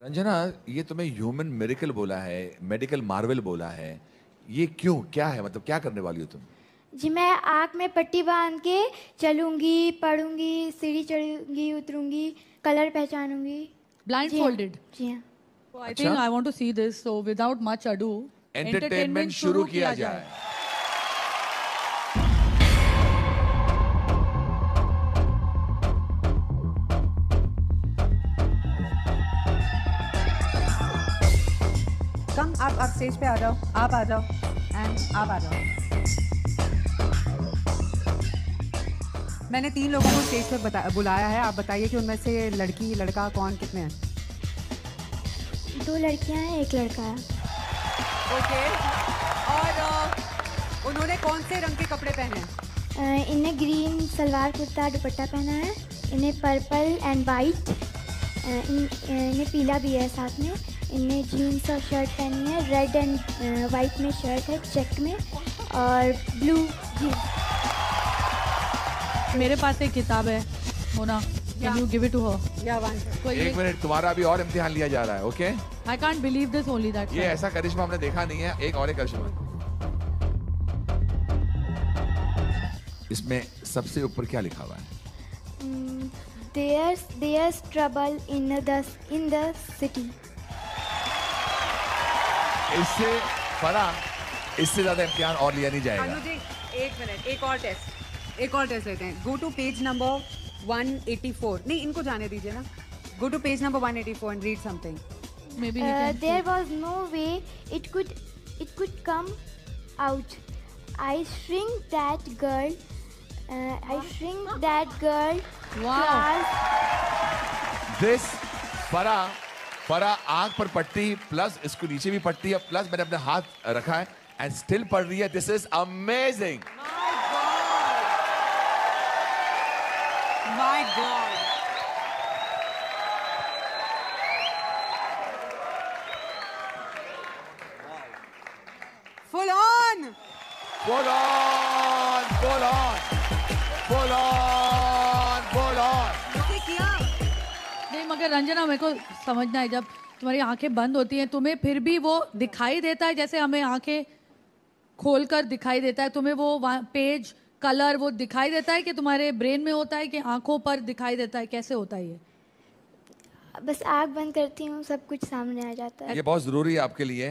रंजना, ये तुम्हें human miracle बोला है, मेडिकल मार्वल बोला है, ये क्यों, क्या है, मतलब क्या करने वाली हो तुम? जी मैं आँख में पट्टी बांध के चलूंगी, पढ़ूंगी, सीढ़ी चढ़ूंगी, उतरूंगी, कलर पहचानूंगी। Blindfolded. जी हाँ। So I think I want to see this. So without much ado, entertainment शुरू किया जाए। कम आप स्टेज पे आ जाओ, आप आ जाओ एंड आप आ जाओ। मैंने 3 लोगों को स्टेज पे बुलाया है, आप बताइए कि उनमें से लड़की लड़का कौन कितने हैं? 2 लड़कियां हैं, 1 लड़का है। ओके। और उन्होंने कौन से रंग के कपड़े पहने हैं? इन्हें ग्रीन सलवार कुर्ता दुपट्टा पहना है, इन्हें पर्पल एंड वाइट, इन्हें पीला भी है साथ में, इन्हें जीन्स और शर्ट पहनी है, रेड एंड वाइट में शर्ट है चेक में और ब्लू जीन्स। मेरे पास एक किताब है, Mona, can you give it to her? एक मिनट, तुम्हारा अभी और इम्तिहान लिया जा रहा है, okay? I can't believe this only that. ये ऐसा करिश्मा हमने देखा नहीं है, एक और एक करिश्मा। इसमें सबसे ऊपर क्या लिखा हुआ है? There's trouble in the city. इससे ज्यादा इम्तिहान और लिया नहीं जाएगा। अनुजी, एक मिनट, एक और टेस्ट लेते हैं। Go to page number 184। नहीं, इनको जाने दीजिए ना। Go to page number 184 and read something. Maybe he can there was no way it could come out. I shrink that girl. Wow. This फरा आंख पर पट्टी प्लस इसको नीचे भी पट्टी है प्लस मैंने अपने हाथ रखा है एंड स्टिल पढ़ रही है। This is amazing. My God. Full on. Full on, full on, full on, full on. किया? नहीं, मगर रंजना, मेरे को समझना है, जब तुम्हारी आंखें बंद होती हैं तुम्हें फिर भी वो दिखाई देता है जैसे हमें आंखें खोलकर दिखाई देता है, तुम्हें वो पेज कलर वो दिखाई देता है कि तुम्हारे ब्रेन में होता है कि आंखों पर दिखाई देता है? कैसे होता है ये? बस आँख बंद करती हूँ, सब कुछ सामने आ जाता है। ये बहुत जरूरी है आपके लिए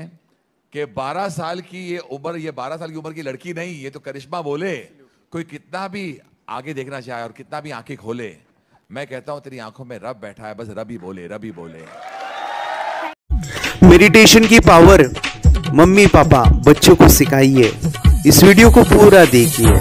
कि 12 साल की ये उम्र, ये 12 साल की उम्र की लड़की नहीं, ये तो करिश्मा बोले। कोई कितना भी आगे देखना चाहे और कितना भी आंखें खोले, मैं कहता हूं तेरी आंखों में रब बैठा है, बस रब ही बोले, रब ही बोले। मेडिटेशन की पावर मम्मी पापा बच्चों को सिखाइए। इस वीडियो को पूरा देखिए।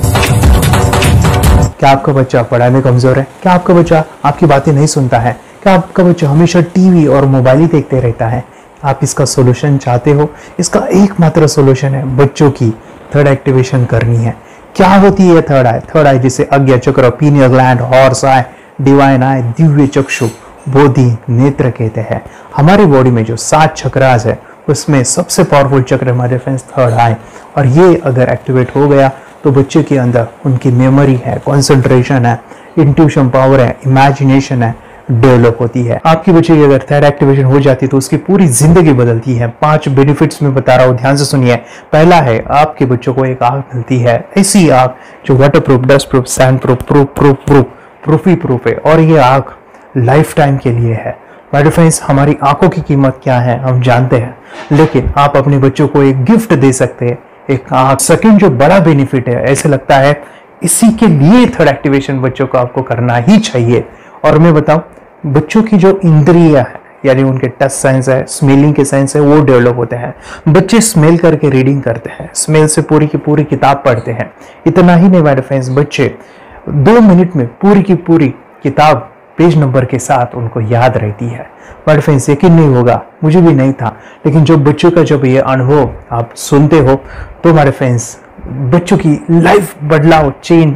क्या आपका बच्चा पढ़ाई में कमजोर है? क्या आपका बच्चा आपकी बातें नहीं सुनता है? क्या आपका बच्चा हमेशा टीवी और मोबाइल ही देखते रहता है? आप इसका सॉल्यूशन चाहते हो? इसका एकमात्र सॉल्यूशन है बच्चों की थर्ड एक्टिवेशन करनी है। क्या होती है थर्ड आई? थर्ड आई जिसे आज्ञा चक्र, pineal gland, horse eye, divine eye, दिव्य चक्षु, बोधि नेत्र कहते हैं। हमारी बॉडी में जो 7 चक्रास है उसमें सबसे पावरफुल चक्र हमारे फ्रेंड्स थर्ड आई, और ये अगर एक्टिवेट हो गया तो बच्चे के अंदर उनकी मेमोरी है, कंसंट्रेशन है, इंट्यूशन पावर है, इमेजिनेशन है, डेवलप होती है। आपकी बच्चे की अगर थर्ड एक्टिवेशन हो जाती है तो उसकी पूरी जिंदगी बदलती है। 5 बेनिफिट्स में बता रहा हूँ, ध्यान से सुनिए। पहला है, आपके बच्चों को एक आंख मिलती है, ऐसी आंख जो water proof, dust proof, sand proof, proof है, और ये आंख लाइफ टाइम के लिए है। माय फ्रेंड्स, हमारी आंखों की कीमत क्या है हम जानते हैं, लेकिन आप अपने बच्चों को एक गिफ्ट दे सकते हैं, एक आंख। सेकंड जो बड़ा बेनिफिट है, ऐसे लगता है इसी के लिए थर्ड एक्टिवेशन बच्चों को आपको करना ही चाहिए। और मैं बताऊं, बच्चों की जो इंद्रियां है, यानी उनके टच सेंस है, स्मेलिंग के सेंस है, वो डेवलप होते हैं। बच्चे स्मेल करके रीडिंग करते हैं, स्मेल से पूरी की पूरी किताब पढ़ते हैं। इतना ही नहीं मेरे फ्रेंड्स, बच्चे 2 मिनट में पूरी की पूरी किताब पेज नंबर के साथ उनको याद रहती है। मेरे फ्रेंड्स, यकीन नहीं होगा, मुझे भी नहीं था, लेकिन जब बच्चों का जब ये अनुभव आप सुनते हो तो मेरे फ्रेंड्स बच्चों की लाइफ बदलाव चेंज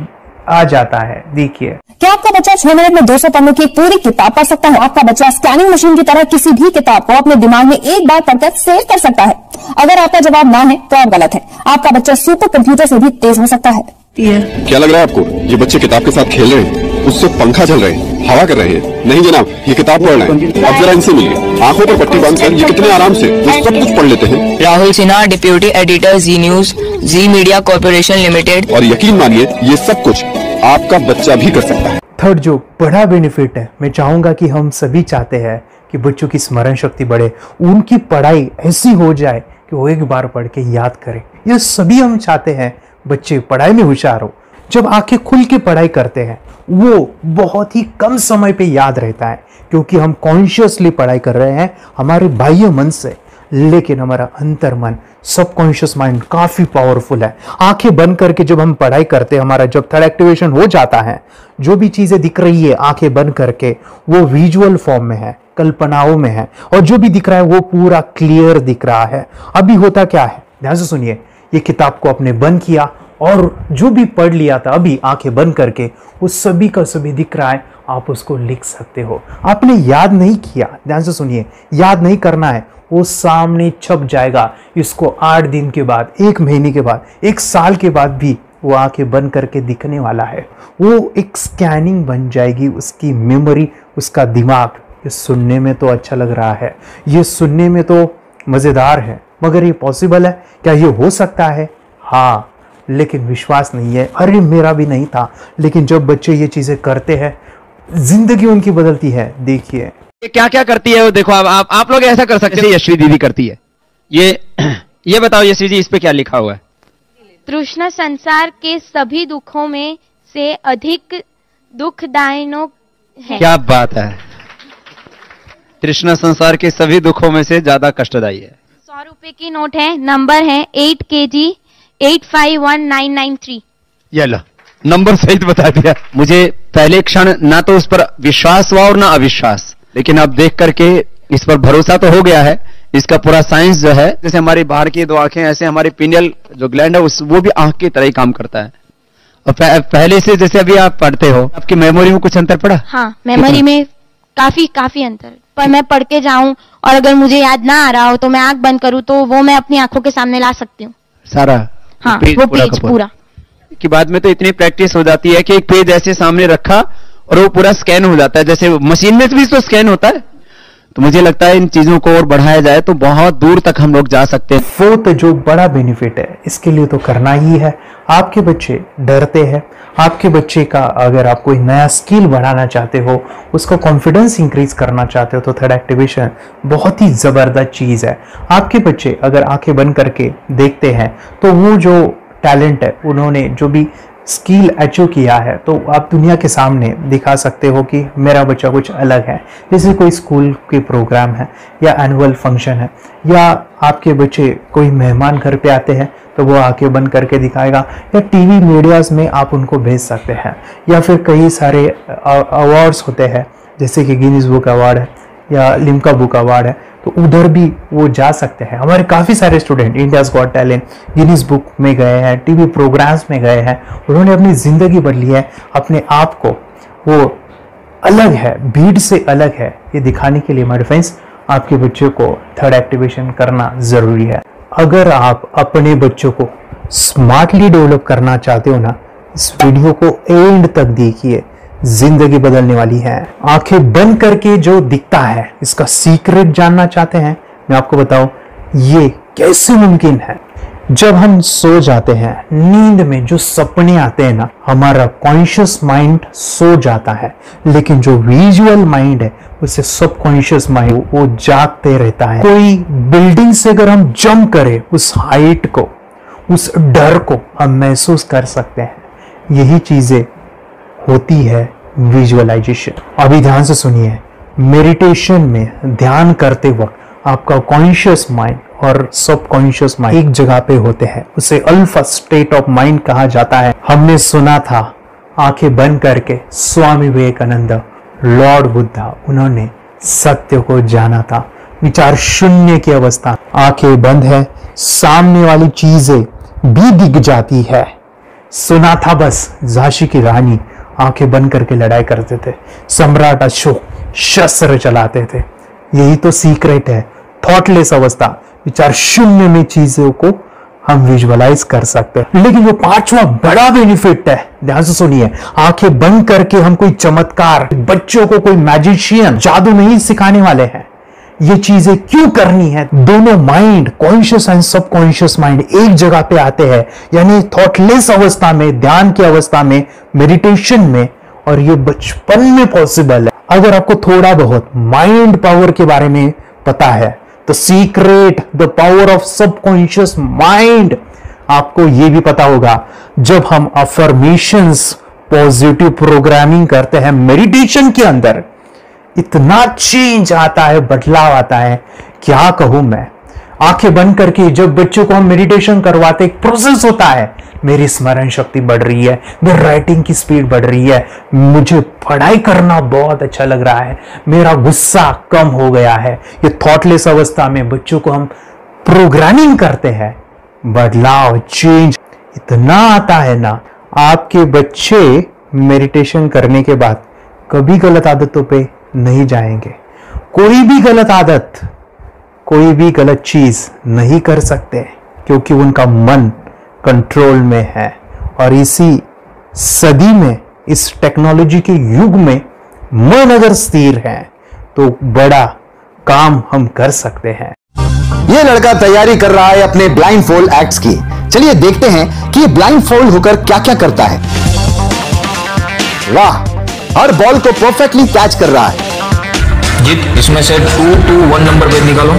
आ जाता है। देखिए, क्या आपका बच्चा 6 मिनट में 200 पन्नों की एक पूरी किताब पढ़ सकता है? आपका बच्चा स्कैनिंग मशीन की तरह किसी भी किताब को अपने दिमाग में एक बार पढ़कर सेव कर सकता है? अगर आपका जवाब ना है तो आप गलत है। आपका बच्चा सुपर कंप्यूटर से भी तेज हो सकता है। क्या लग रहा है आपको, ये बच्चे किताब के साथ खेल रहे हैं? उससे पंखा चल रहे हैं, हवा कर रहे हैं। नहीं जनाब, ये किताब पढ़ रहे हैं। अब जरा इनसे मिलिए, आंखों पर पट्टी बांधकर ये कितने आराम से सब कुछ पढ़ लेते हैं। राहुल सिन्हा, डिप्यूटी एडिटर, जी न्यूज, जी मीडिया कॉर्पोरेशन लिमिटेड। और यकीन मानिए ये सब कुछ आपका बच्चा भी कर सकता है। थर्ड जो बड़ा बेनिफिट है, मैं चाहूंगा कि हम सभी चाहते हैं कि बच्चों की स्मरण शक्ति बढ़े, उनकी पढ़ाई ऐसी हो जाए कि वो एक बार पढ़ के याद करें। ये सभी हम चाहते हैं, बच्चे पढ़ाई में होशियार हो। जब आंखें खुल के पढ़ाई करते हैं वो बहुत ही कम समय पे याद रहता है, क्योंकि हम कॉन्शियसली पढ़ाई कर रहे हैं हमारे बाह्य मन से, लेकिन हमारा अंतर मन, सबकॉन्शियस माइंड काफी पावरफुल है। आंखें बंद करके जब हम पढ़ाई करते हैं, हमारा जब थर्ड एक्टिवेशन हो जाता है, जो भी चीजें दिख रही है आंखें बंद करके वो विजुअल फॉर्म में है, कल्पनाओं में है, और जो भी दिख रहा है वो पूरा क्लियर दिख रहा है। अभी होता क्या है, ध्यान से सुनिए, ये किताब को आपने बंद किया और जो भी पढ़ लिया था अभी आंखें बंद करके वो सभी का सभी दिख रहा है, आप उसको लिख सकते हो। आपने याद नहीं किया, ध्यान से सुनिए, याद नहीं करना है, वो सामने छप जाएगा। इसको 8 दिन के बाद, 1 महीने के बाद, 1 साल के बाद भी वो आंखें बंद करके दिखने वाला है। वो एक स्कैनिंग बन जाएगी, उसकी मेमोरी, उसका दिमाग। ये सुनने में तो अच्छा लग रहा है, ये सुनने में तो मजेदार है, मगर ये पॉसिबल है क्या? ये हो सकता है, हाँ, लेकिन विश्वास नहीं है। अरे मेरा भी नहीं था, लेकिन जब बच्चे ये चीजें करते हैं जिंदगी उनकी बदलती है। देखिए ये क्या क्या करती है वो, देखो आप लोग ऐसा कर सकते हैं, यश्वी दीदी करती है। ये बताओ यश्वी जी, इस पे क्या लिखा हुआ है? तृष्णा संसार के सभी दुखों में से अधिक दुखदायक है। क्या बात है, तृष्णा संसार के सभी दुखों में से ज्यादा कष्टदायी है। 100 रुपए की नोट है, नंबर है 8 kg 851993। ये लो, नंबर सहित बता दिया। मुझे पहले क्षण ना तो उस पर विश्वास हुआ और ना अविश्वास, लेकिन अब देख करके इस पर भरोसा तो हो गया है। इसका पूरा साइंस जो है, जैसे हमारी बाहर की 2 आंखें, ऐसे हमारी पिनियल जो ग्लैंड है वो भी आंख की तरह ही काम करता है। और पहले से जैसे अभी आप पढ़ते हो, आपकी मेमोरी में कुछ अंतर पड़ा? हाँ, मेमोरी में काफी अंतर। पर मैं पढ़ के जाऊं और अगर मुझे याद ना आ रहा हो तो मैं आंख बंद करूं तो वो मैं अपनी आंखों के सामने ला सकती हूँ सारा। हाँ, वो पेज पूरा की बाद में तो इतनी प्रैक्टिस हो जाती है कि एक पेज ऐसे सामने रखा और वो पूरा स्कैन हो जाता है, जैसे मशीन में भी तो स्कैन होता है। तो मुझे लगता है इन चीजों को और बढ़ाया जाए तो बहुत दूर तक हम लोग जा सकते हैं। फोर्थ जो बड़ा बेनिफिट है, इसके लिए तो करना ही है। आपके बच्चे डरते हैं, आपके बच्चे का अगर आप कोई नया स्किल बढ़ाना चाहते हो, उसका कॉन्फिडेंस इंक्रीज करना चाहते हो, तो थर्ड एक्टिवेशन बहुत ही जबरदस्त चीज है। आपके बच्चे अगर आंखें बंद करके देखते हैं तो वो जो टैलेंट है, उन्होंने जो भी स्किल अचीव किया है, तो आप दुनिया के सामने दिखा सकते हो कि मेरा बच्चा कुछ अलग है। जैसे कोई स्कूल के प्रोग्राम है या एनुअल फंक्शन है, या आपके बच्चे कोई मेहमान घर पे आते हैं तो वो आंखें बंद करके दिखाएगा, या टीवी मीडियाज में आप उनको भेज सकते हैं, या फिर कई सारे अवार्ड्स होते हैं जैसे कि गिनीज बुक अवार्ड है या लिम्का बुक अवार्ड है, तो उधर भी वो जा सकते हैं। हमारे काफ़ी सारे student India's got talent, Guinness book में गए हैं, टीवी प्रोग्राम्स में गए हैं, उन्होंने अपनी ज़िंदगी बदली है, अपने आप को वो अलग है, भीड़ से अलग है, ये दिखाने के लिए मेरे फ्रेंड्स आपके बच्चों को थर्ड एक्टिवेशन करना ज़रूरी है। अगर आप अपने बच्चों को स्मार्टली डेवलप करना चाहते हो ना, इस वीडियो को एंड तक देखिए, जिंदगी बदलने वाली है। आंखें बंद करके जो दिखता है, इसका सीक्रेट जानना चाहते हैं? मैं आपको बताऊं ये कैसे मुमकिन है। जब हम सो जाते हैं, नींद में जो सपने आते हैं ना, हमारा कॉन्शियस माइंड सो जाता है, लेकिन जो विजुअल माइंड है, उसे सब कॉन्शियस माइंड वो जागते रहता है। कोई बिल्डिंग से अगर हम जंप करें, उस हाइट को, उस डर को हम महसूस कर सकते हैं। यही चीजें होती है विजुअलाइजेशन। अभी ध्यान से सुनिए, मेडिटेशन में ध्यान करते वक्त आपका कॉन्शियस माइंड और सब कॉन्शियस माइंड एक जगह पे होते हैं, उसे अल्फा स्टेट ऑफ माइंड कहा जाता है। हमने सुना था आंखें बंद करके स्वामी विवेकानंद, लॉर्ड बुद्धा, उन्होंने सत्य को जाना था। विचार शून्य की अवस्था, आंखें बंद है, सामने वाली चीजें भी दिख जाती है। सुना था बस झांसी की रानी आंखें बंद करके लड़ाई करते थे, सम्राट अशोक शस्त्र चलाते थे। यही तो सीक्रेट है, थॉटलेस अवस्था, विचार शून्य में चीजों को हम विजुअलाइज कर सकते हैं। लेकिन जो पांचवा बड़ा बेनिफिट है, ध्यान से सुनिए, आंखें बंद करके हम कोई चमत्कार, बच्चों को कोई मैजिशियन जादू नहीं सिखाने वाले हैं। ये चीजें क्यों करनी है? दोनों mind, conscious and subconscious mind एक जगह पे आते हैं, यानी थॉटलेस अवस्था में, ध्यान की अवस्था में, मेडिटेशन में, और ये बचपन में पॉसिबल है। अगर आपको थोड़ा बहुत माइंड पावर के बारे में पता है, the secret, the power of subconscious mind, आपको ये भी पता होगा जब हम अफर्मेशंस, पॉजिटिव प्रोग्रामिंग करते हैं मेडिटेशन के अंदर, इतना चेंज आता है, बदलाव आता है, क्या कहूं मैं। आंखें बंद करके जब बच्चों को हम मेडिटेशन करवाते, एक प्रोसेस होता है, मेरी स्मरण शक्ति बढ़ रही है, मेरी राइटिंग की स्पीड बढ़ रही है, मुझे पढ़ाई करना बहुत अच्छा लग रहा है, मेरा गुस्सा कम हो गया है। ये थॉटलेस अवस्था में बच्चों को हम प्रोग्रामिंग करते हैं, बदलाव, चेंज इतना आता है ना। आपके बच्चे मेडिटेशन करने के बाद कभी गलत आदतों पे नहीं जाएंगे। कोई भी गलत आदत, कोई भी गलत चीज नहीं कर सकते, क्योंकि उनका मन कंट्रोल में है। और इसी सदी में, इस टेक्नोलॉजी के युग में, मन अगर स्थिर है तो बड़ा काम हम कर सकते हैं। ये लड़का तैयारी कर रहा है अपने ब्लाइंड फोल्ड एक्ट्स की। चलिए देखते हैं कि ये ब्लाइंड फोल्ड होकर क्या क्या करता है। वाह, हर बॉल को परफेक्टली कैच कर रहा है। जीत, इसमें से 2 to 1 नंबर पे निकालो।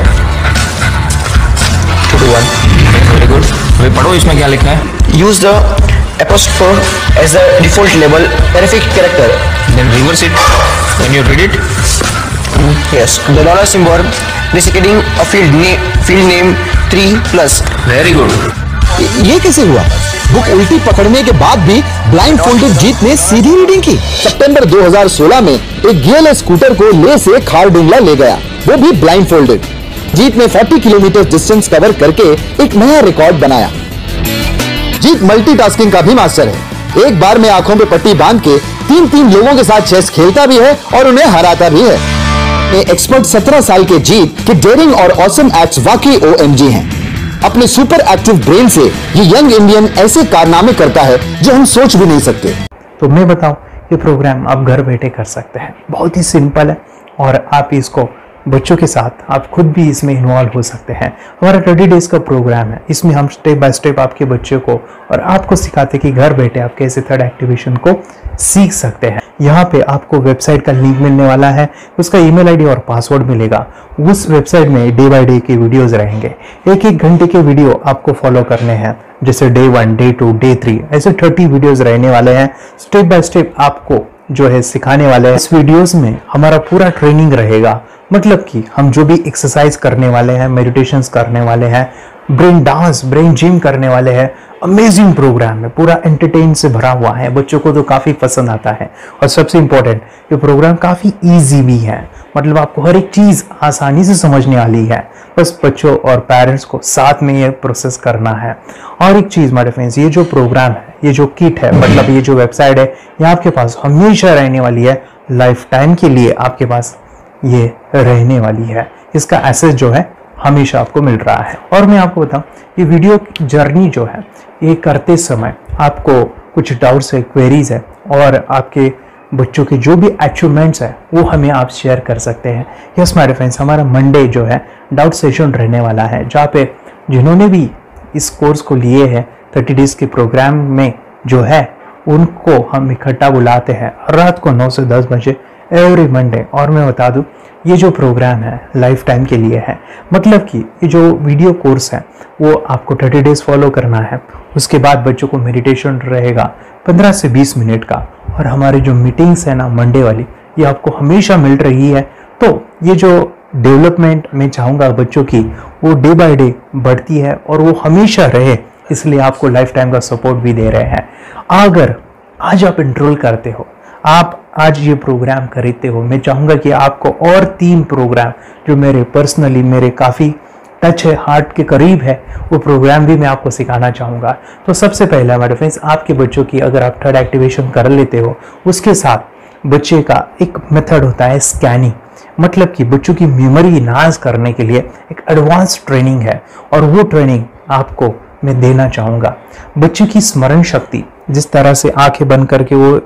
2 to 1, वेरी गुड। अभी पढ़ो इसमें क्या लिखा है। Use the apostrophe as the default label perfect character, then reverse it when you read it. Yes, the dollar symbol designating a field name 3+. Very good. ये कैसे हुआ? बुक उल्टी पकड़ने के बाद भी ब्लाइंड फोल्डेड जीत ने सीधी रीडिंग की। सितंबर 2016 में एक गियर स्कूटर को ले से खारडुंगला ले गया, वो भी ब्लाइंड फोल्डेड। जीत ने 40 किलोमीटर डिस्टेंस कवर करके एक नया रिकॉर्ड बनाया। जीत मल्टीटास्किंग का भी मास्टर है। एक बार में आंखों पे पट्टी बांध के 3 लोगों के साथ चेस खेलता भी है और उन्हें हराता भी है। एक्सपर्ट 17 साल के जीत के डेयरिंग और ऑसम एक्ट्स वाकई OMG हैं। अपने सुपर एक्टिव ब्रेन से ये यंग इंडियन ऐसे कारनामे करता है जो हम सोच भी नहीं सकते। तो मैं बताऊं, ये प्रोग्राम आप घर बैठे कर सकते हैं, बहुत ही सिंपल है, और आप इसको बच्चों के साथ आप खुद भी इसमें इन्वॉल्व हो सकते हैं। हमारा 30 डेज का प्रोग्राम है, इसमें हम स्टेप बाय स्टेप आपके बच्चे को और आपको सिखाते कि घर बैठे आप कैसे थर्ड एक्टिवेशन को सीख सकते हैं। यहाँ पे आपको वेबसाइट का लिंक मिलने वाला है, उसका ईमेल आईडी और पासवर्ड मिलेगा। उस वेबसाइट में डे बाय डे के वीडियोस रहेंगे, 1-1 घंटे के वीडियो आपको फॉलो करने हैं, जैसे डे 1, डे 2, डे 3, ऐसे 30 वीडियोस रहने वाले हैं। स्टेप बाय स्टेप आपको जो है सिखाने वाले हैं। इस वीडियोस में हमारा पूरा ट्रेनिंग रहेगा, मतलब कि हम जो भी एक्सरसाइज करने वाले हैं, मेडिटेशंस करने वाले हैं, ब्रेन डांस, ब्रेन जिम करने वाले हैं। अमेजिंग प्रोग्राम है, पूरा एंटरटेन से भरा हुआ है, बच्चों को तो काफ़ी पसंद आता है। और सबसे इम्पोर्टेंट, ये प्रोग्राम काफ़ी ईजी भी है, मतलब आपको हर एक चीज़ आसानी से समझने वाली है। बस बच्चों और पेरेंट्स को साथ में ये प्रोसेस करना है। और एक चीज़ मेरे फ्रेंड्स, ये जो प्रोग्राम है, ये जो किट है, मतलब ये जो वेबसाइट है, ये आपके पास हमेशा रहने वाली है, लाइफ टाइम के लिए आपके पास ये रहने वाली है। इसका एक्सेस जो है हमेशा आपको मिल रहा है। और मैं आपको बताऊं, ये वीडियो जर्नी जो है, ये करते समय आपको कुछ डाउट्स है, क्वेरीज है, और आपके बच्चों के जो भी अचीवमेंट्स है वो हमें आप शेयर कर सकते हैं। यस माय फ्रेंड्स, हमारा मंडे जो है डाउट सेशन रहने वाला है, जहाँ पे जिन्होंने भी इस कोर्स को लिए हैं 30 डेज के प्रोग्राम में जो है, उनको हम इकट्ठा बुलाते हैं रात को 9 से 10 बजे एवरी मंडे। और मैं बता दूं, ये जो प्रोग्राम है लाइफ टाइम के लिए है, मतलब कि ये जो वीडियो कोर्स है वो आपको 30 डेज फॉलो करना है। उसके बाद बच्चों को मेडिटेशन रहेगा 15 से 20 मिनट का, और हमारी जो मीटिंग्स है ना मंडे वाली, ये आपको हमेशा मिल रही है। तो ये जो डेवलपमेंट मैं चाहूँगा बच्चों की, वो डे बाय डे बढ़ती है और वो हमेशा रहे, इसलिए आपको लाइफ टाइम का सपोर्ट भी दे रहे हैं। अगर आज आप एनरोल करते हो, आप आज ये प्रोग्राम खरीदते हो, मैं चाहूँगा कि आपको और 3 प्रोग्राम जो मेरे पर्सनली मेरे काफ़ी टच है, हार्ट के करीब है, वो प्रोग्राम भी मैं आपको सिखाना चाहूँगा। तो सबसे पहला मेरे फ्रेंड्स, आपके बच्चों की अगर आप थर्ड एक्टिवेशन कर लेते हो, उसके साथ बच्चे का एक मेथड होता है स्कैनिंग, मतलब कि बच्चों की मेमोरी इनहांस करने के लिए एक एडवांस ट्रेनिंग है, और वो ट्रेनिंग आपको मैं देना चाहूँगा। बच्चे की स्मरण शक्ति, जिस तरह से आंखें बंद करके वो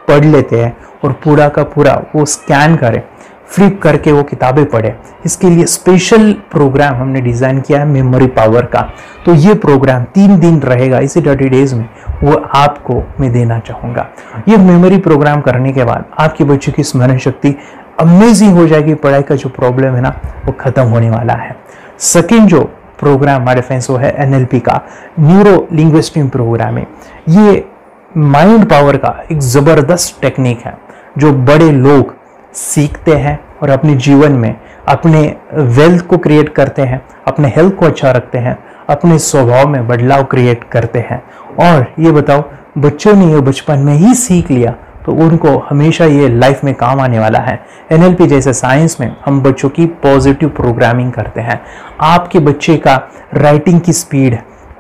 पढ़ लेते हैं और पूरा का पूरा वो स्कैन करें, फ्लिप करके वो किताबें पढ़े, इसके लिए स्पेशल प्रोग्राम हमने डिज़ाइन किया है मेमोरी पावर का। तो ये प्रोग्राम 3 दिन रहेगा, इसी 30 डेज में वो आपको मैं देना चाहूँगा। ये मेमोरी प्रोग्राम करने के बाद आपके बच्चों की स्मरण शक्ति अमेजिंग हो जाएगी। पढ़ाई का जो प्रॉब्लम है ना वो ख़त्म होने वाला है। सेकेंड जो प्रोग्राम हमारे फ्रेंड्स वो है NLP का, न्यूरो लिंग्विस्टिक प्रोग्राम है। ये माइंड पावर का एक ज़बरदस्त टेक्निक है जो बड़े लोग सीखते हैं और अपने जीवन में अपने वेल्थ को क्रिएट करते हैं, अपने हेल्थ को अच्छा रखते हैं, अपने स्वभाव में बदलाव क्रिएट करते हैं। और ये बताओ, बच्चों ने ये बचपन में ही सीख लिया तो उनको हमेशा ये लाइफ में काम आने वाला है। NLP जैसे साइंस में हम बच्चों की पॉजिटिव प्रोग्रामिंग करते हैं। आपके बच्चे का राइटिंग की स्पीड,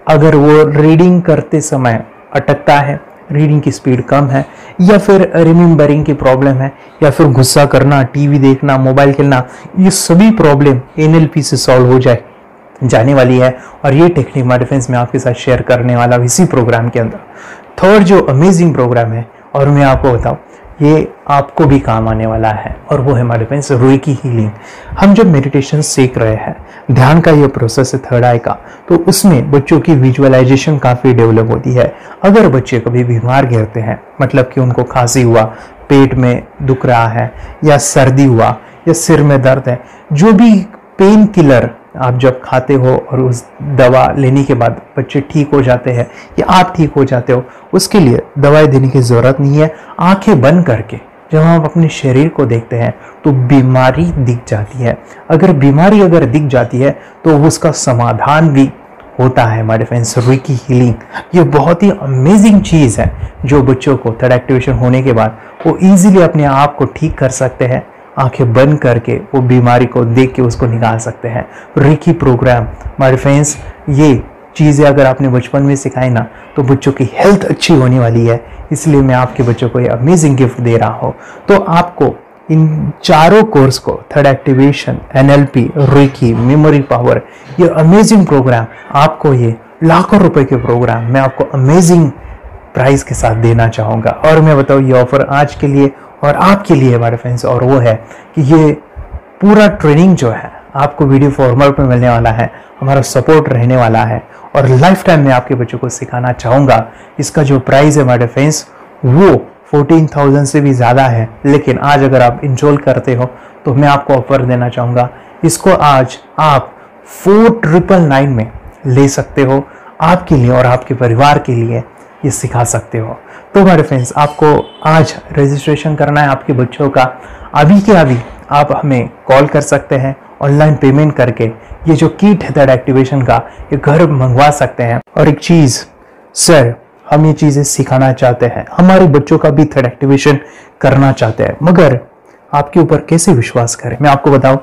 अगर वो रीडिंग करते समय अटकता है, रीडिंग की स्पीड कम है, या फिर रिमेम्बरिंग की प्रॉब्लम है, या फिर गुस्सा करना, टीवी देखना, मोबाइल खेलना, ये सभी प्रॉब्लम NLP से सॉल्व हो जाने वाली है। और ये टेक्निक हमारे फ्रेंड्स में आपके साथ शेयर करने वाला इसी प्रोग्राम के अंदर। थर्ड जो अमेजिंग प्रोग्राम है और मैं आपको बताऊं, ये आपको भी काम आने वाला है, और वो है हमारे फ्रेंड्स रुइकी हीलिंग। हम जब मेडिटेशन सीख रहे हैं, ध्यान का ये प्रोसेस है थर्ड आई का, तो उसमें बच्चों की विजुअलाइजेशन काफ़ी डेवलप होती है। अगर बच्चे कभी बीमार गिरते हैं, मतलब कि उनको खांसी हुआ, पेट में दुख रहा है, या सर्दी हुआ, या सिर में दर्द है, जो भी पेन किलर आप जब खाते हो और उस दवा लेने के बाद बच्चे ठीक हो जाते हैं या आप ठीक हो जाते हो, उसके लिए दवाई देने की ज़रूरत नहीं है। आंखें बंद करके जब हम अपने शरीर को देखते हैं तो बीमारी दिख जाती है। अगर बीमारी दिख जाती है तो उसका समाधान भी होता है। हमारे फ्रेंड्स, रुइकी हीलिंग ये बहुत ही अमेजिंग चीज़ है जो बच्चों को थर्ड एक्टिवेशन होने के बाद वो ईजिली अपने आप को ठीक कर सकते हैं। आंखें बंद करके वो बीमारी को देख के उसको निकाल सकते हैं। रुइकी प्रोग्राम हमारे फ्रेंड्स, ये चीज़ें अगर आपने बचपन में सिखाई ना तो बच्चों की हेल्थ अच्छी होने वाली है। इसलिए मैं आपके बच्चों को ये अमेजिंग गिफ्ट दे रहा हूँ। तो आपको इन चारों कोर्स को, third activation, NLP, Roorkee, memory power, ये अमेजिंग प्रोग्राम, आपको ये लाखों रुपए के प्रोग्राम मैं आपको अमेजिंग प्राइस के साथ देना चाहूँगा। और मैं बताऊँ, ये ऑफर आज के लिए और आपके लिए हमारे फ्रेंड्स, और वो है कि ये पूरा ट्रेनिंग जो है आपको वीडियो फॉर्मेट में मिलने वाला है, हमारा सपोर्ट रहने वाला है, और लाइफ टाइम में आपके बच्चों को सिखाना चाहूँगा। इसका जो प्राइस है हमारे फ्रेंड्स वो 14,000 से भी ज़्यादा है, लेकिन आज अगर आप इंस्टॉल करते हो तो मैं आपको ऑफर देना चाहूँगा। इसको आज आप 4,999 में ले सकते हो, आपके लिए और आपके परिवार के लिए ये सिखा सकते हो। तो हमारे फ्रेंड्स, आपको आज रजिस्ट्रेशन करना है आपके बच्चों का। अभी के अभी आप हमें कॉल कर सकते हैं, ऑनलाइन पेमेंट करके ये जो किट है थर्ड एक्टिवेशन का, ये घर मंगवा सकते हैं। और एक चीज़ सर, हम ये चीज़ें सिखाना चाहते हैं, हमारे बच्चों का भी थर्ड एक्टिवेशन करना चाहते हैं, मगर आपके ऊपर कैसे विश्वास करें? मैं आपको बताऊं,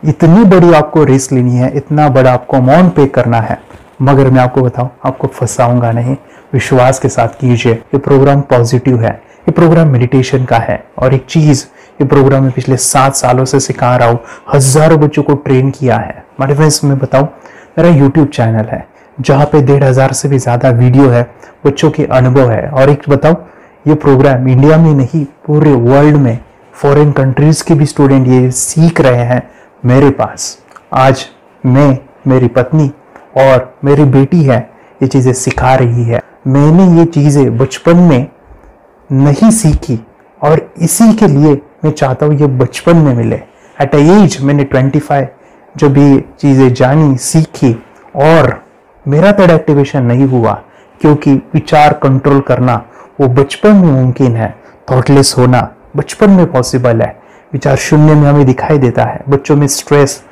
इतनी बड़ी आपको रिस्क लेनी है, इतना बड़ा आपको अमाउंट पे करना है, मगर मैं आपको बताऊं, आपको फंसाऊंगा नहीं। विश्वास के साथ कीजिए। ये प्रोग्राम पॉजिटिव है, ये प्रोग्राम मेडिटेशन का है। और एक चीज़, ये प्रोग्राम में पिछले 7 सालों से सिखा रहा हूँ, हज़ारों बच्चों को ट्रेन किया है। हमारे फ्रेंड्स, मैं बताऊँ, मेरा यूट्यूब चैनल है जहाँ पे 1,500 से भी ज़्यादा वीडियो है, बच्चों के अनुभव है। और एक बताऊँ, ये प्रोग्राम इंडिया में नहीं, पूरे वर्ल्ड में फॉरेन कंट्रीज़ के भी स्टूडेंट ये सीख रहे हैं मेरे पास। आज मैं, मेरी पत्नी और मेरी बेटी है, ये चीज़ें सिखा रही है। मैंने ये चीज़ें बचपन में नहीं सीखी और इसी के लिए मैं चाहता हूँ ये बचपन में मिले। एट एज मैंने 25 जब ये चीज़ें जानी, सीखी, और मेरा थर्ड एक्टिवेशन नहीं हुआ क्योंकि विचार कंट्रोल करना वो बचपन में मुमकिन है। थॉटलेस होना बचपन में पॉसिबल है। विचार शून्य में हमें दिखाई देता है। बच्चों में स्ट्रेस,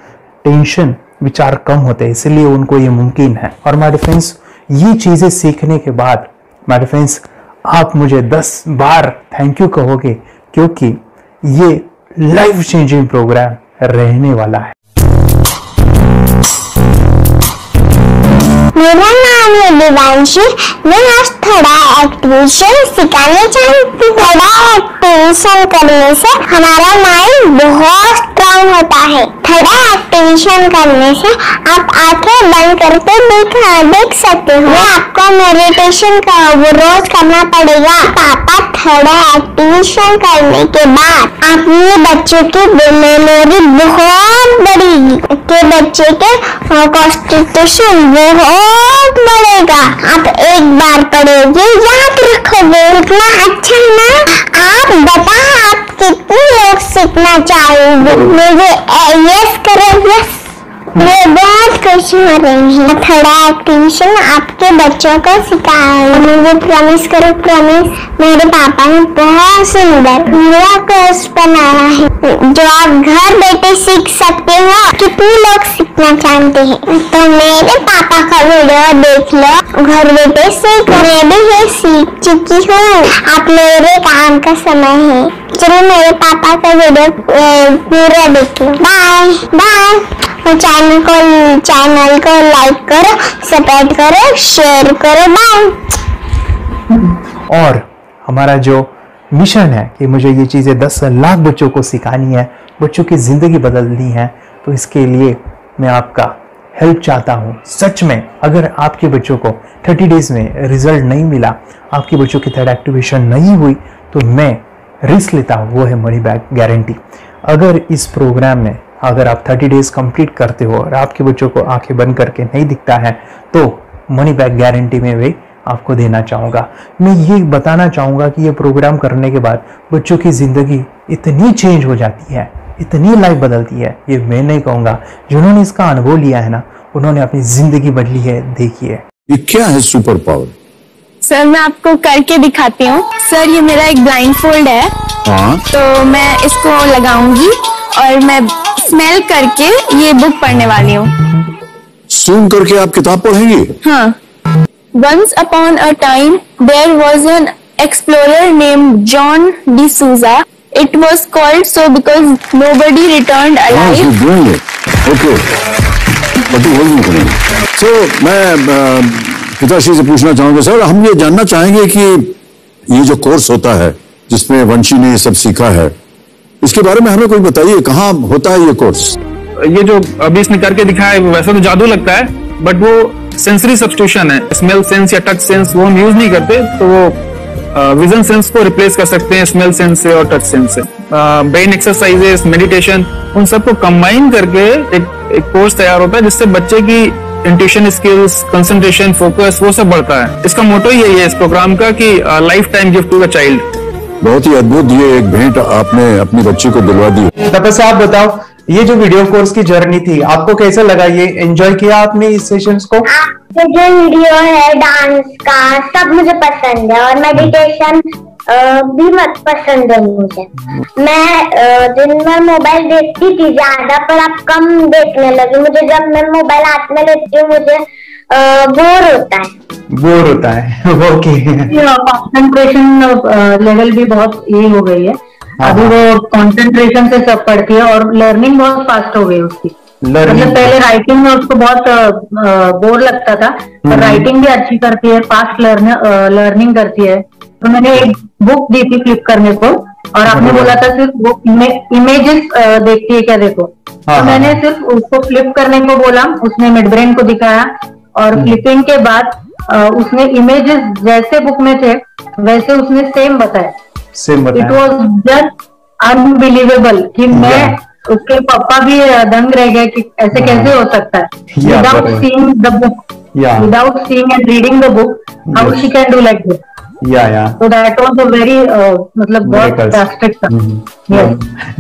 टेंशन, विचार कम होते हैं, इसलिए उनको ये मुमकिन है। और हमारे फ्रेंड्स, ये चीज़ें सीखने के बाद हमारे फ्रेंड्स, आप मुझे 10 बार थैंक यू कहोगे, क्योंकि ये लाइफ चेंजिंग प्रोग्राम रहने वाला है। मेरा नाम है दिवांशी। मैं आज थोड़ा एक्टिवेशन सिखाने चाहती हूँ। थोड़ा एक्टिवेशन करने से हमारा माइंड बहुत स्ट्रांग होता है। थोड़ा एक्टिवेशन करने से आप आंखें बंद करके देख सकते हो। आपको मेडिटेशन का वो रोज करना पड़ेगा। पापा थोड़ा एक्टिवेशन करने के बाद अपने बच्चों की मेमोरी बहुत बढ़ेगी, के बच्चे के कॉन्सेंट्रेशन बहुत बढ़ेगा। आप एक बार पढ़ोगे याद रखोगे, इतना अच्छा है ना। आप बता आप कितने लोग सीखना चाहोगे? मुझे यस करो, यस। मैं बहुत खुश हो रही हूँ। थोड़ा एक्टिवेशन आपके बच्चों को सिखाऊंगी। मुझे प्रॉमिस करो, प्रॉमिस। मेरे पापा ने बहुत सुंदर मेरा कोर्स बनाया है जो आप घर बैठे सीख सकते हो। कितने लोग सीखना चाहते हैं तो मेरे पापा का वीडियो देख लो, घर बैठे सीख। मैं भी ये सीख चुकी हूँ। आप मेरे काम का समय है। चलो मेरे पापा का वीडियो पूरा देख लो। Bye bye. चैनल को लाइक करो, सब्सक्राइब करो, शेयर करो। बाय। और हमारा जो मिशन है कि मुझे ये चीज़ें 10 लाख बच्चों को सिखानी है, बच्चों की ज़िंदगी बदलनी है, तो इसके लिए मैं आपका हेल्प चाहता हूँ। सच में अगर आपके बच्चों को 30 डेज में रिजल्ट नहीं मिला, आपके बच्चों की थर्ड एक्टिवेशन नहीं हुई, तो मैं रिस्क लेता हूँ, वो है मनी बैक गारंटी। अगर इस प्रोग्राम में अगर आप 30 डेज कंप्लीट करते हो और आपके बच्चों को आंखें बंद करके नहीं दिखता है, तो मनी बैक गारंटी में वे आपको देना चाहूँगा। मैं ये बताना चाहूँगा कि ये प्रोग्राम करने के बाद बच्चों की ज़िंदगी इतनी चेंज हो जाती है, इतनी लाइफ बदलती है, ये मैं नहीं कहूँगा। जिन्होंने इसका अनुभव लिया है ना, उन्होंने अपनी ज़िंदगी बदली है। देखिए ये क्या है सुपर पावर? सर मैं आपको करके दिखाती हूँ। सर ये मेरा एक ब्लाइंड फोल्ड है। हाँ। तो मैं इसको लगाऊंगी और मैं स्मेल करके ये बुक पढ़ने वाली हूँ। सूंघ करके आप किताब पढ़ेंगी? हाँ। Once upon a time, there was an explorer named John D'Souza. It was called so because nobody returned alive. Okay. So, मैं पिताश्री से पूछना चाहूंगा सर, हम ये जानना चाहेंगे कि ये जो कोर्स होता है जिसमें वंशी ने ये सब सीखा है, इसके बारे में हमें कोई बताइए, कहाँ होता है ये कोर्स? ये जो अभी इसने करके दिखाया है वैसा तो जादू लगता है, बट वो सेंसरी सब्स्टिट्यूशन है। स्मेल सेंस या टच सेंस वो हम यूज नहीं करते, तो वो विजन सेंस को रिप्लेस कर सकते हैं स्मेल सेंस से और टच सेंस से। ब्रेन एक्सरसाइजेस, मेडिटेशन, उन सबको कंबाइन करके एक कोर्स तैयार होता है जिससे बच्चे की इंट्यूशन स्किल्स, कंसंट्रेशन, फोकस वो सब बढ़ता है। इसका मोटो यही है इस प्रोग्राम का कि lifetime gift to the child. बहुत ही अद्भुत ये एक भेंट आपने अपनी बच्ची को दिलवा दी। तपस्या आप बताओ, ये जो वीडियो कोर्स की जर्नी थी आपको कैसा लगा? ये एंजॉय किया आपने इस सेशंस को? आपके जो वीडियो है डांस का सब मुझे पसंद है और मेडिटेशन भी मत पसंद है मुझे। मैं दिन भर मोबाइल देखती थी ज्यादा, पर अब कम देखने लगी। मुझे जब मैं मोबाइल हाथ में लेती हूँ मुझे बोर होता है। ओके। कंसंट्रेशन लेवल भी बहुत ये हो गई है। अभी वो कंसंट्रेशन से सब पढ़ती है और लर्निंग बहुत फास्ट हो गई उसकी। मतलब पहले राइटिंग में उसको बहुत बोर लगता था, पर राइटिंग भी अच्छी करती है, फास्ट लर्निंग करती है। तो मैंने एक बुक दी थी फ्लिप करने को और आपने बोला था सिर्फ वो इमेजेस देखती है क्या, देखो। तो मैंने सिर्फ उसको फ्लिप करने को बोला, उसने मिड ब्रेन को दिखाया और फ्लिपिंग के बाद उसने इमेजेस जैसे बुक में थे वैसे उसने सेम बताया। इट वॉज जस्ट अनबिलीवेबल कि मैं उसके पापा भी दंग रह गए कि ऐसे कैसे हो सकता है। Without seeing the book, without seeing and reading the book, how she can do like this. So that was a very मतलब बहुत drastic था।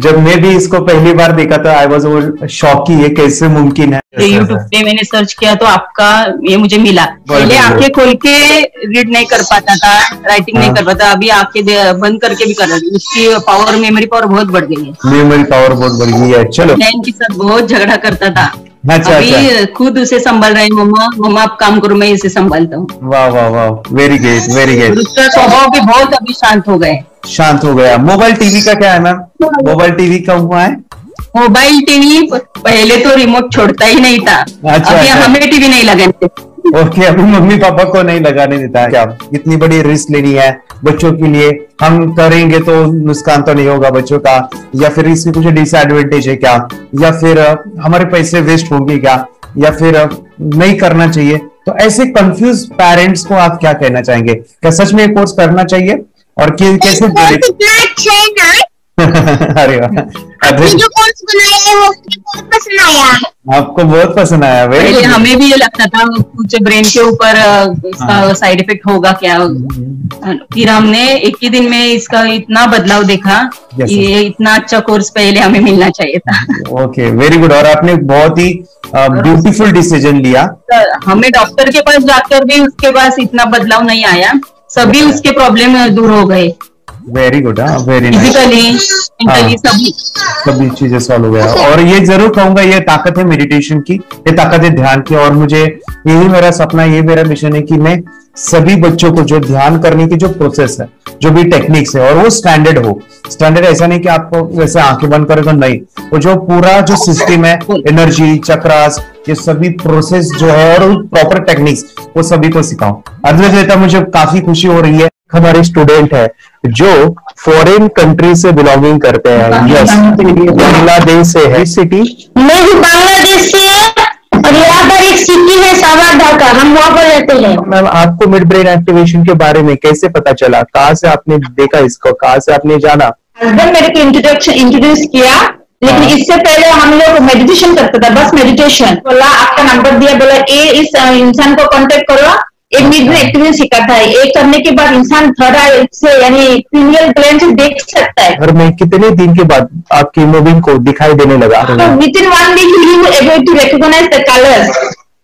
जब मैं भी इसको पहली बार देखा था आई वाज शॉक कि ये कैसे मुमकिन है। यूट्यूब पे मैंने सर्च किया तो आपका ये मुझे मिला। पहले आंखें खोल के रीड नहीं कर पाता था, राइटिंग नहीं कर पाता, अभी आंखें बंद करके भी कर रहा है। उसकी पावर, मेमोरी पावर बहुत बढ़ गई है। मेमोरी पावर बहुत बढ़ गई है। चलो, बहन के साथ बहुत झगड़ा करता था, अभी खुद उसे संभाल रही। मम्मा आप काम करो, मैं इसे संभालता हूँ। वाह वाह वाह, वेरी ग्रेट वेरी ग्रेट। उसका स्वभाव भी बहुत अभी शांत हो गए। शांत हो गया। मोबाइल टीवी का क्या है मैम? मोबाइल टीवी का हुआ है? मोबाइल टीवी पहले तो रिमोट छोड़ता ही नहीं था। अभी हमें टीवी नहीं लगाते, ओके, अभी मम्मी पापा को नहीं लगाने देता है क्या? इतनी बड़ी रिस्क लेनी है बच्चों के लिए, हम करेंगे तो नुकसान तो नहीं होगा बच्चों का, या फिर इसकी कुछ डिसएडवांटेज है क्या, या फिर हमारे पैसे वेस्ट होंगे क्या, या फिर नहीं करना चाहिए? तो ऐसे कंफ्यूज पेरेंट्स को आप क्या कहना चाहेंगे? क्या सच में ये कोर्स करना चाहिए और कैसे? अरे जो कोर्स बनाया है वो बहुत पसंद आया, आपको बहुत पसंद आया? पहले हमें भी ये लगता था कुछ ब्रेन के ऊपर इसका साइड इफेक्ट होगा क्या, फिर हमने एक ही दिन में इसका इतना बदलाव देखा कि ये इतना अच्छा कोर्स पहले हमें मिलना चाहिए था। Okay, very good. और आपने बहुत ही ब्यूटीफुल डिसीजन लिया। हमें डॉक्टर के पास जाकर भी उसके पास इतना बदलाव नहीं आया, सभी उसके प्रॉब्लम दूर हो गए। Very good, very nice. Physically सभी चीजें सॉल्व हो गया। और ये जरूर कहूंगा, ये ताकत है मेडिटेशन की, ये ताकत है ध्यान की। और मुझे यही मेरा सपना, ये मेरा मिशन है कि मैं सभी बच्चों को जो ध्यान करने की जो प्रोसेस है, जो भी टेक्निक्स है, और वो स्टैंडर्ड हो। स्टैंडर्ड ऐसा नहीं कि आपको वैसे आंखें बंद करें तो नहीं, वो जो पूरा जो सिस्टम है, एनर्जी, चक्रास, ये सभी प्रोसेस जो है और प्रॉपर टेक्निक्स, वो सभी को सिखाऊं। अद्वैत, मुझे काफी खुशी हो रही है। हमारे स्टूडेंट है जो फॉरेन कंट्री से बिलोंगिंग करते हैं। यस, बांग्लादेश से है। सिटी मैं भी बांग्लादेश से और यहाँ पर एक सिटी है सावादा का, हम वहाँ पर रहते हैं। मैम, आपको मिड ब्रेन एक्टिवेशन के बारे में कैसे पता चला? कहाँ से आपने देखा इसको, कहाँ से आपने जाना? हस्बैंड मेरे को इंट्रोड्यूस किया, लेकिन इससे पहले हम लोग मेडिटेशन करते थे, बस मेडिटेशन। बोला आपका नंबर दिया, बोला इस इंसान को कांटेक्ट करो, एक मिड ब्रेन एक्टिवेशन सिखाता है। एक करने के बाद इंसान थर्ड आई से यानी पिनियल ग्लैंड से देख सकता है। और मैं कितने दिन के बाद आपकी हीमोग्लोबिन को दिखाई देने लगा? Within 1 week you able to recognise the colours,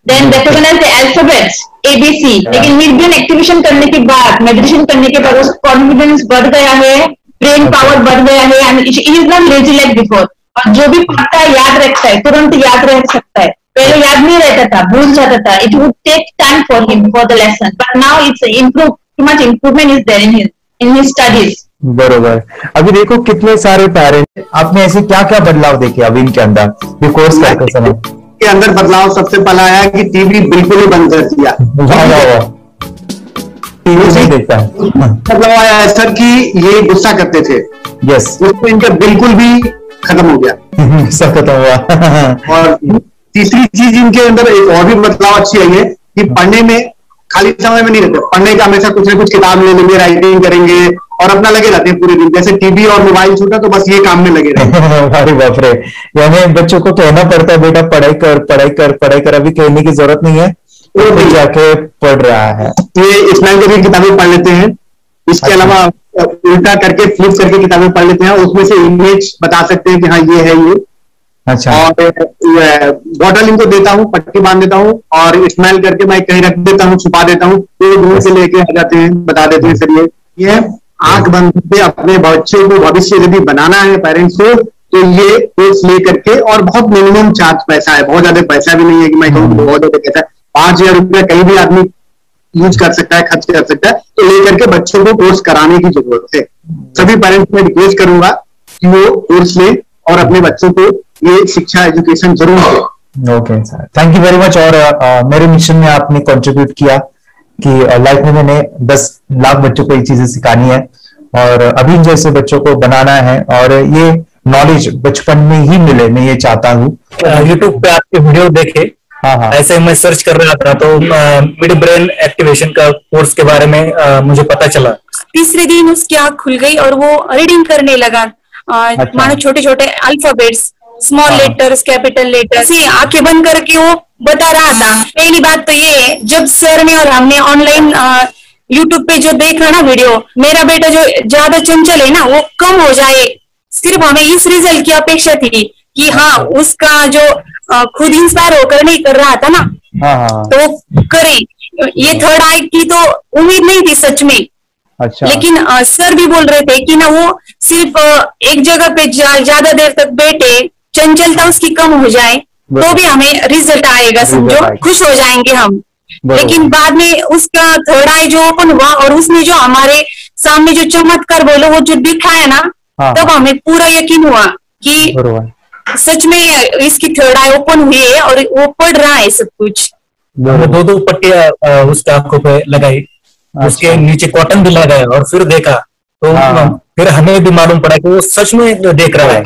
then recognise the alphabets ABC। लेकिन मिड ब्रेन एक्टिवेशन करने के बाद, मेडिटेशन करने के बाद उसका कॉन्फिडेंस बढ़ गया है, ब्रेन पावर बढ़ गया है, and it is not lazy like before. और जो भी पढ़ता है याद रखता है, तुरंत याद रख सकता है। पहले याद नहीं रहता था, भूल जाता था। It would take time for him for the lesson, but now it's improve, too much improvement is there in his studies. बरोबर। अभी देखो कितने सारे पेरेंट्स, आपने ऐसे क्या क्या बदलाव देखे अभी इनके अंदर ये कोर्स करते समय? के अंदर बदलाव सबसे पहला आया कि टीवी बिल्कुल ही बंद कर दिया। टीवी नहीं देखता है। बदलाव आया सर कि ये गुस्सा करते थे। यस, उसको इनका बिल्कुल भी खत्म हो गया। सब खत्म हुआ। और तीसरी चीज इनके अंदर एक और भी बदलाव अच्छी आई है कि पढ़ने में खाली समय में नहीं रहते, पढ़ने का हमेशा कुछ ना कुछ किताब ले लेंगे, राइटिंग करेंगे और अपना लगे रहते हैं पूरे दिन। जैसे टीवी और मोबाइल छूटा तो बस ये काम में लगे रहते हैं। अरे बाप रे, यानी बच्चों को कहना पड़ता है बेटा पढ़ाई कर, पढ़ाई कर, पढ़ाई कर। अभी कहने की जरूरत नहीं है, वो भी जाके पढ़ रहा है। ये इस्माइल करके किताबें पढ़ लेते हैं। इसके अलावा उल्टा करके, फ्लिप करके किताबें पढ़ लेते हैं, उसमें से इमेज बता सकते हैं कि हाँ ये है ये। अच्छा। और बॉटल इनको देता हूँ, पट्टी बांध देता हूँ और स्माइल करके मैं कहीं रख देता हूँ, छुपा देता हूँ, तो दूर से लेके आ जाते हैं, बता देते हैं सर ये आंख बंद करके अपने बच्चों को भविष्य यदि बनाना है पेरेंट्स को, तो ये कोर्स ले करके। और बहुत मिनिमम चार्ज पैसा है, बहुत ज्यादा पैसा भी नहीं है कि मैं कहूँ बहुत ज्यादा पैसा है। 5,000 रुपया कहीं भी आदमी यूज कर सकता है, खर्च कर सकता है। तो लेकर के बच्चों को कोर्स कराने की जरूरत है। सभी पेरेंट्स में रिक्वेस्ट करूंगा कि वो कोर्स ले और अपने बच्चों को ये शिक्षा, एजुकेशन जरूर दे। Okay sir, thank you very much. और मेरे मिशन में आपने कंट्रीब्यूट किया कि लाइफ में मैंने 10 लाख बच्चों को ये चीजें सिखानी है और अभी जैसे बच्चों को बनाना है, और ये नॉलेज बचपन में ही मिले, मैं ये चाहता हूँ। यूट्यूब पे आपके वीडियो देखे, हाँ, ऐसे मैं सर्च कर रहा था तो मिड ब्रेन एक्टिवेशन का कोर्स के बारे में मुझे पता चला। तीसरे दिन उसकी आंख खुल गई और वो रीडिंग करने लगा। मानो छोटे छोटे alphabets, small letters, capital letters, आंखें बंद करके वो बता रहा था। पहली बात तो ये, जब सर ने और हमने ऑनलाइन यूट्यूब पे जो देखा ना वीडियो, मेरा बेटा जो ज्यादा चंचल है ना वो कम हो जाए, सिर्फ हमें इस रिजल्ट की अपेक्षा थी कि हाँ उसका जो खुद इंस्पायर होकर नहीं कर रहा था ना, तो करे। ये थर्ड आई की तो उम्मीद नहीं थी सच में। अच्छा। लेकिन सर भी बोल रहे थे कि ना वो सिर्फ एक जगह पे ज्यादा देर तक बैठे, चंचलता उसकी कम हो जाए तो भी हमें रिजल्ट आएगा, समझो खुश हो जाएंगे हम। लेकिन बाद में उसका थर्ड आई जो ओपन हुआ और उसने जो हमारे सामने जो चमत्कार बोलो वो जो दिखाया ना, तब हमें पूरा यकीन हुआ कि सच में इसकी थर्ड आई ओपन हुई है और वो पढ़ रहा है सब कुछ। हमने 2-2 पट्टियां उसके आंखों पे लगाई, उसके नीचे कॉटन भी लगाया और फिर देखा तो फिर हमें भी मालूम पड़ा कि वो सच में देख रहा है।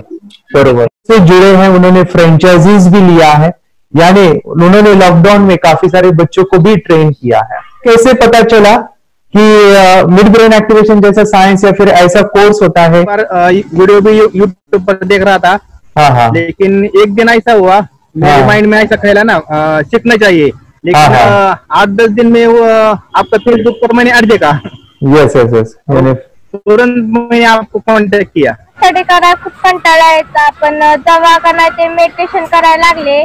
बरोबर से जुड़े हैं, उन्होंने फ्रेंचाइजीज भी लिया है, यानी उन्होंने लॉकडाउन में काफी सारे बच्चों को भी ट्रेन किया है। कैसे पता चला कि मिड ब्रेन एक्टिवेशन जैसा साइंस या फिर ऐसा कोर्स होता है? वीडियो भी यूट्यूब पर देख रहा था। हाँ। लेकिन एक दिन ऐसा हुआ, मेरे माइंड में ऐसा ख्याल ना सीखना चाहिए, लेकिन 8-10 दिन में वो आपका फेसबुक पर मैंने अर्ज देखा। यस तुरंत मैंने आपको कॉन्टॅक्ट किया। स्टडी करायला खूप कंटाळा यायचा, पण जेव्हा का नाही ते मेडिटेशन करायला लागले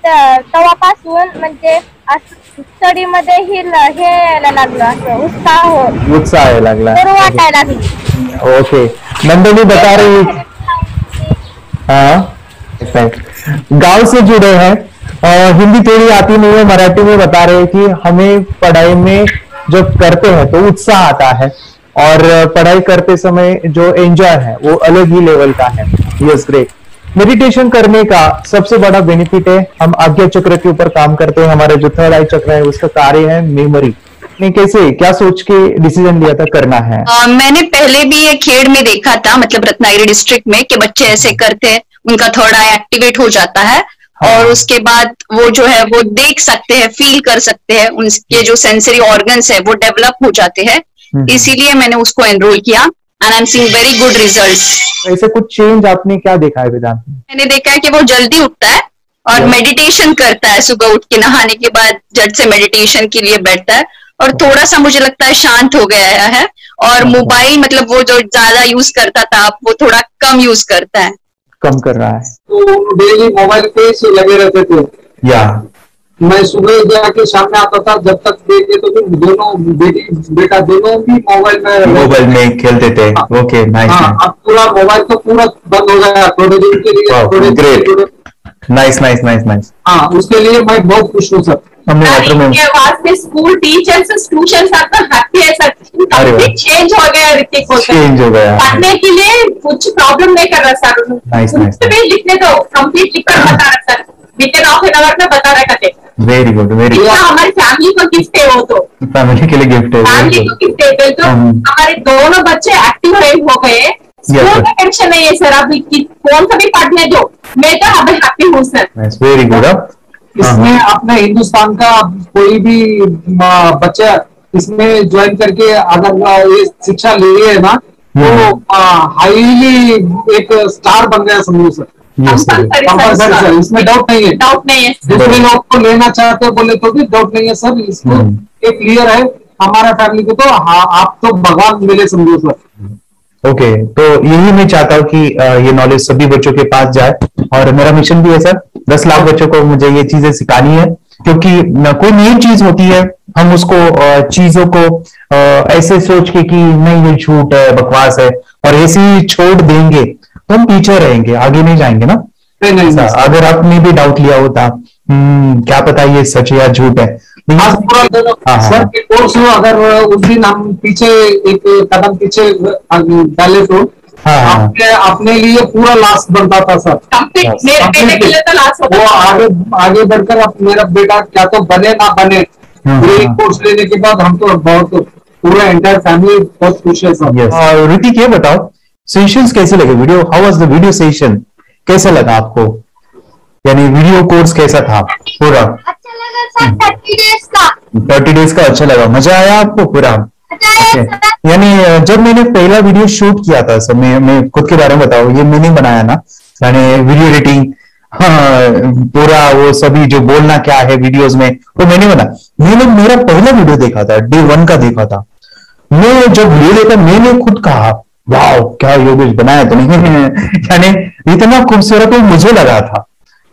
तेव्हापासून म्हणजे स्टडी मध्ये हे यायला लागलं, असं उत्साह यायला लागला, बरं वाटायला लागली। ओके, नंदिनी बता रही है गांव से जुड़े हैं, हिंदी थोड़ी आती नहीं है, मराठी में बता रहे हैं कि हमें पढ़ाई में जब करते हैं तो उत्साह आता है और पढ़ाई करते समय जो एंजॉय है वो अलग ही लेवल का है। Yes great. मेडिटेशन करने का सबसे बड़ा बेनिफिट है, हम आज्ञा चक्र के ऊपर काम करते हैं, हमारा जो थर्ड आई चक्र है उसका कार्य है मेमोरी। ने कैसे क्या सोच के डिसीजन लिया था करना है? मैंने पहले भी ये खेड़ में देखा था, मतलब रत्नागिरी डिस्ट्रिक्ट में, कि बच्चे ऐसे करते हैं, उनका थर्ड आई एक्टिवेट हो जाता है और उसके बाद वो जो है वो देख सकते हैं, फील कर सकते हैं, उनके जो सेंसरी ऑर्गन्स है वो डेवलप हो जाते हैं। इसीलिए मैंने उसको एनरोल किया and I am seeing very good results. ऐसे कुछ चेंज आपने क्या देखा है वेदांत में? मैंने देखा है कि वो जल्दी उठता है और मेडिटेशन करता है, सुबह उठ के नहाने के बाद झट से मेडिटेशन के लिए बैठता है और थोड़ा सा मुझे लगता है शांत हो गया है और मोबाइल मतलब वो जो ज्यादा यूज करता था वो थोड़ा कम यूज करता है, कम कर रहा है। तो डेली मोबाइल पे से लगे रहते थे, या मैं सुबह जाके शाम में आता था, जब तक देखे तो फिर दोनों बेटा दोनों भी मोबाइल में खेलते थे। Okay, nice. अब पूरा मोबाइल तो पूरा बंद हो गया थोड़े दिन के लिए। Great, nice. हाँ, उसके लिए मैं बहुत खुश हूँ सर। इनके वास्ते स्कूल टीचर्स ट्यूशन सबका हैप्पी है सर, कंप्लीट चेंज हो गया ऋतिक को, चेंज हो गया, पढ़ने के लिए कुछ प्रॉब्लम नहीं कर रहा सर। नाइस। लिखने दो, कंप्लीट लिखकर बता रहा sir, within half an hour में बता रहा करते। Very good, very good. हमारी फैमिली को गिफ्ट है, वो तो फैमिली के लिए गिफ्ट है, फैमिली को गिफ्ट है। तो हमारे दोनों बच्चे एक्टिव हो गए, स्कूल का टेंशन नहीं है सर, अभी कौन सा भी पढ़ने दो, मैं तो अभी हैप्पी हूँ सर। Very good. इसमें अपने हिंदुस्तान का कोई भी बच्चा इसमें ज्वाइन करके अगर ये शिक्षा ले है ना तो हाईली एक स्टार बन गया समझो सर। कंपल्सरी सर, इसमें डाउट नहीं है। दूसरे लोग को लेना चाहते बोले तो भी डाउट नहीं है सर, इसको एक क्लियर है हमारा फैमिली को, तो आप तो भगवान मिले समझो सर। ओके, तो यही मैं चाहता हूँ कि ये नॉलेज सभी बच्चों के पास जाए और मेरा मिशन भी है सर, 10 लाख बच्चों को मुझे ये चीजें सिखानी है, क्योंकि कोई नई चीज होती है हम उसको चीजों को ऐसे सोच के कि नहीं ये झूठ है, बकवास है और ऐसे ही छोड़ देंगे तो हम पीछे रहेंगे, आगे नहीं जाएंगे ना। नहीं, अगर आपने भी डाउट लिया होता क्या पता ये सच है या झूठ है। सर के कोर्स हो, अगर उस दिन हम पीछे एक कदम पीछे डाले तो अपने लिए पूरा लास्ट बनता था सर। वो आगे बढ़कर अब मेरा बेटा क्या तो बने ना बने, कोर्स लेने के बाद हम तो बहुत पूरा एंटायर फैमिली बहुत खुश है सर। ऋतिक ये बताओ सेशंस कैसे लगे, video how was the video session, कैसा लगा आपको, यानी वीडियो कोर्स कैसा था पूरा? अच्छा लगा सर, 30 डेज का अच्छा लगा, मजा आया आपको पूरा? यानी जब मैंने पहला वीडियो शूट किया था सर, मैं खुद के बारे में बताऊं, ये मैंने बनाया ना, मैंने वीडियो एडिटिंग पूरा वो सभी जो बोलना क्या है वीडियोस में वो मैंने बना। मैंने मेरा पहला वीडियो देखा था, डे 1 का देखा था, मैं जब वीडियो देखा मैंने खुद कहा वाह क्या योगेश बनाया तो नहीं यानी इतना खूबसूरत मुझे लगा था।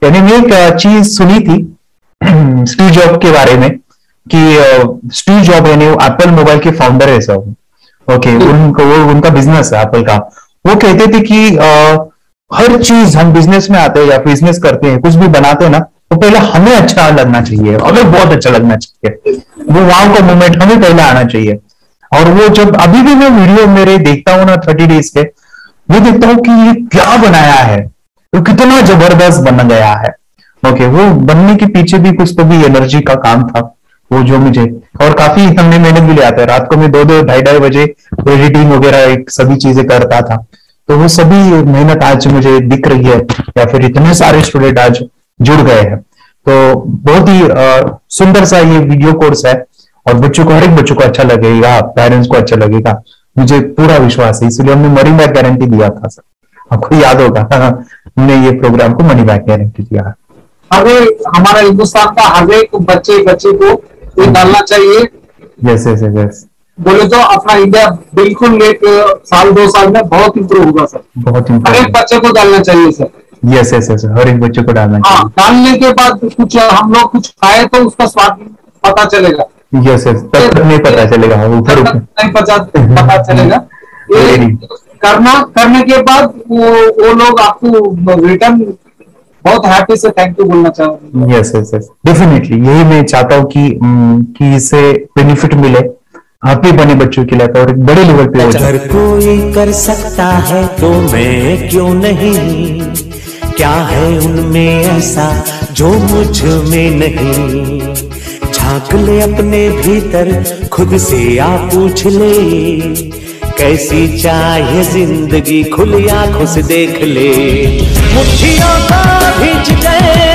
यानी मैं एक चीज सुनी थी स्टीव जॉब के बारे में कि स्टीव जॉब यानी एप्पल मोबाइल के फाउंडर है सब, ओके, उनका बिजनेस है एप्पल का। वो कहते थे कि हर चीज हम बिजनेस में आते हैं या बिजनेस करते हैं, कुछ भी बनाते हैं ना, तो पहले हमें अच्छा लगना चाहिए, हमें बहुत अच्छा लगना चाहिए, वो वहां का मोमेंट हमें पहले आना चाहिए। और वो जब अभी भी मैं वीडियो मेरे देखता हूँ ना 30 डेज के, मैं देखता हूँ कि ये क्या बनाया है, तो कितना जबरदस्त बन गया है। ओके, वो बनने के पीछे भी कुछ तो भी एनर्जी का काम था वो, जो मुझे और काफी हमने मेहनत भी लिया था। रात को मैं 2-2 ढाई बजे एडिटिंग वगैरह एक सभी चीजें करता था, तो वो सभी मेहनत आज मुझे दिख रही है, या फिर इतने सारे स्टूडेंट आज जुड़ गए हैं। तो बहुत ही सुंदर सा ये वीडियो कोर्स है और बच्चों को, हर एक बच्चों को अच्छा लगेगा, पेरेंट्स को अच्छा लगेगा, मुझे पूरा विश्वास है। इसलिए हमने मनी बैक गारंटी दिया था सर, आपको याद होगा हमने ये प्रोग्राम को मनी बैक गारंटी दिया। हमें हमारा हिंदुस्तान का हर एक बच्चे को ये डालना चाहिए। यस यस यस, बोले तो अपना इंडिया बिल्कुल 1-2 साल में बहुत इम्प्रूव होगा सर, बहुत हर एक बच्चे को डालना चाहिए सर। यस यस यस, हर एक बच्चे को डालना चाहिए। डालने के बाद कुछ हम लोग कुछ खाए तो उसका स्वाद पता चलेगा। यस यस, तब नहीं पता चलेगा, ऊपर नहीं पता चलेगा। ये करने के बाद वो लोग आपको रिटर्न बहुत हैप्पी से थैंक यू बोलना चाहूंगा। यस यस यस, डेफिनेटली यही मैं चाहता हूँ कि इससे बेनिफिट मिले आप भी बने बच्चों की लाइफ और एक बड़े लेवल पे हो जाए। अगर कोई कर सकता है तो मैं क्यों नहीं, क्या है उनमें ऐसा जो मुझ में नहीं। झांक ले अपने भीतर खुद से आ पूछ ले, कैसी चाहे जिंदगी खुली आंखों से देख ले। मुट्ठियों को भींच गए